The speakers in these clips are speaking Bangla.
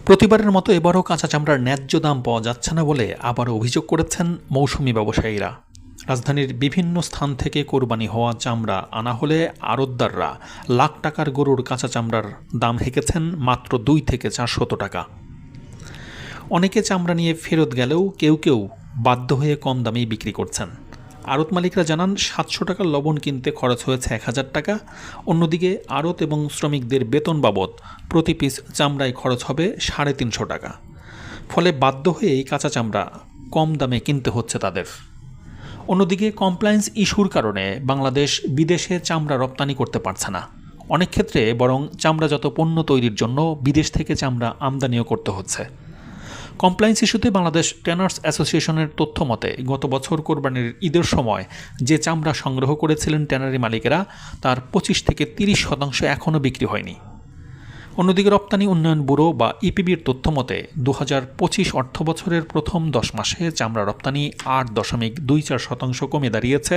প্রতিবারের মতো এবারও কাঁচা চামড়ার ন্যায্য দাম পাওয়া যাচ্ছে না বলে আবারও অভিযোগ করেছেন মৌসুমি ব্যবসায়ীরা। রাজধানীর বিভিন্ন স্থান থেকে কোরবানি হওয়া চামড়া আনা হলে আড়তদাররা লাখ টাকার গরুর কাঁচা চামড়ার দাম হেঁকেছেন মাত্র 2 থেকে 400 টাকা। অনেকে চামড়া নিয়ে ফেরত গেলেও কেউ কেউ বাধ্য হয়ে কম দামেই বিক্রি করছেন। আড়ত মালিকরা জানান 700 টাকার লবণ কিনতে খরচ হয়েছে 1000 টাকা। অন্যদিকে আড়ত এবং শ্রমিকদের বেতন বাবদ প্রতি পিস চামড়ায় খরচ হবে 350 টাকা। ফলে বাধ্য হয়েই কাঁচা চামড়া কম দামে কিনতে হচ্ছে তাদের। অন্যদিকে কমপ্লায়েন্স ইস্যুর কারণে বাংলাদেশ বিদেশে চামড়া রপ্তানি করতে পারছে না। অনেক ক্ষেত্রে বরং চামড়াজাত পণ্য তৈরির জন্য বিদেশ থেকে চামড়া আমদানিও করতে হচ্ছে। কমপ্লায়েন্স ইস্যুতে বাংলাদেশ ট্যানার্স অ্যাসোসিয়েশনের তথ্য মতে গত বছর কোরবানির ঈদের সময় যে চামড়া সংগ্রহ করেছিলেন ট্যানারি মালিকেরা তার 25 থেকে 30% এখনও বিক্রি হয়নি। অন্যদিকে রপ্তানি উন্নয়ন ব্যুরো বা ইপিবির তথ্য মতে 2025 অর্থবছরের প্রথম 10 মাসে চামড়া রপ্তানি 8.24% কমে দাঁড়িয়েছে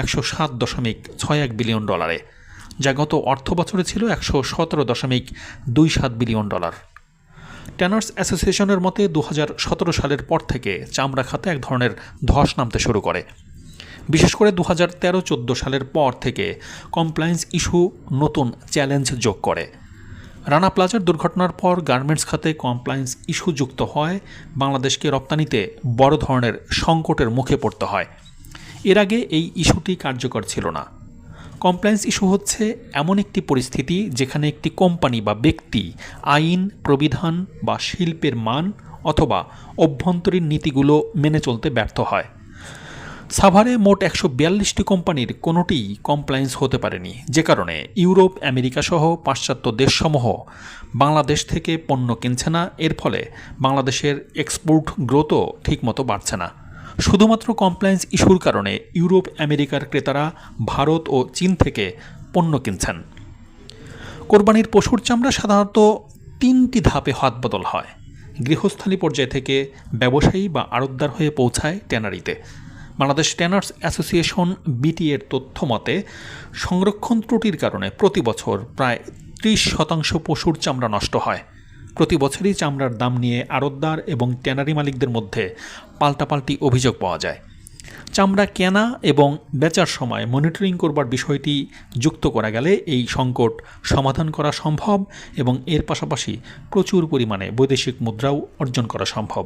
107.61 বিলিয়ন ডলারে, যা গত অর্থবছরে ছিল 117.27 বিলিয়ন ডলার। ট্যানার্স অ্যাসোসিয়েশনের মতে 2017 সালের পর থেকে চামড়া খাতে এক ধরনের ধস নামতে শুরু করে। বিশেষ করে 2013-14 সালের পর থেকে কমপ্লায়েন্স ইস্যু নতুন চ্যালেঞ্জ যোগ করে। রানা প্লাজার দুর্ঘটনার পর গার্মেন্টস খাতে কমপ্লায়েন্স ইস্যু যুক্ত হয় বাংলাদেশকে রপ্তানিতে বড় ধরনের সংকটের মুখে পড়তে হয়। এর আগে এই ইস্যুটি কার্যকর ছিল না। কমপ্লায়েন্স ইস্যু হচ্ছে এমন একটি পরিস্থিতি যেখানে একটি কোম্পানি বা ব্যক্তি আইন, প্রবিধান বা শিল্পের মান অথবা অভ্যন্তরীণ নীতিগুলো মেনে চলতে ব্যর্থ হয়। সাভারে মোট 142টি কোম্পানির কোনোটিই কমপ্লায়েন্স হতে পারেনি, যে কারণে ইউরোপ, আমেরিকা সহ পাশ্চাত্য দেশসমূহ বাংলাদেশ থেকে পণ্য কিনছে না। এর ফলে বাংলাদেশের এক্সপোর্ট গ্রোথও ঠিকমতো বাড়ছে না। শুধুমাত্র কমপ্লায়েন্স ইস্যুর কারণে ইউরোপ, আমেরিকার ক্রেতারা ভারত ও চীন থেকে পণ্য কিনছেন। কোরবানির পশুর চামড়া সাধারণত 3টি ধাপে হাতবদল হয়। গৃহস্থালী পর্যায় থেকে ব্যবসায়ী বা আড়তদার হয়ে পৌঁছায় ট্যানারিতে। বাংলাদেশ ট্যানার্স অ্যাসোসিয়েশন বিটি এর তথ্য মতে সংরক্ষণ ত্রুটির কারণে প্রতি বছর প্রায় 30% পশুর চামড়া নষ্ট হয়। প্রতি বছরই চামড়ার দাম নিয়ে আড়তদার এবং ট্যানারি মালিকদের মধ্যে পাল্টাপাল্টি অভিযোগ পাওয়া যায়। চামড়া কেনা এবং বেচার সময় মনিটরিং করবার বিষয়টি যুক্ত করা গেলে এই সংকট সমাধান করা সম্ভব এবং এর পাশাপাশি প্রচুর পরিমাণে বৈদেশিক মুদ্রাও অর্জন করা সম্ভব।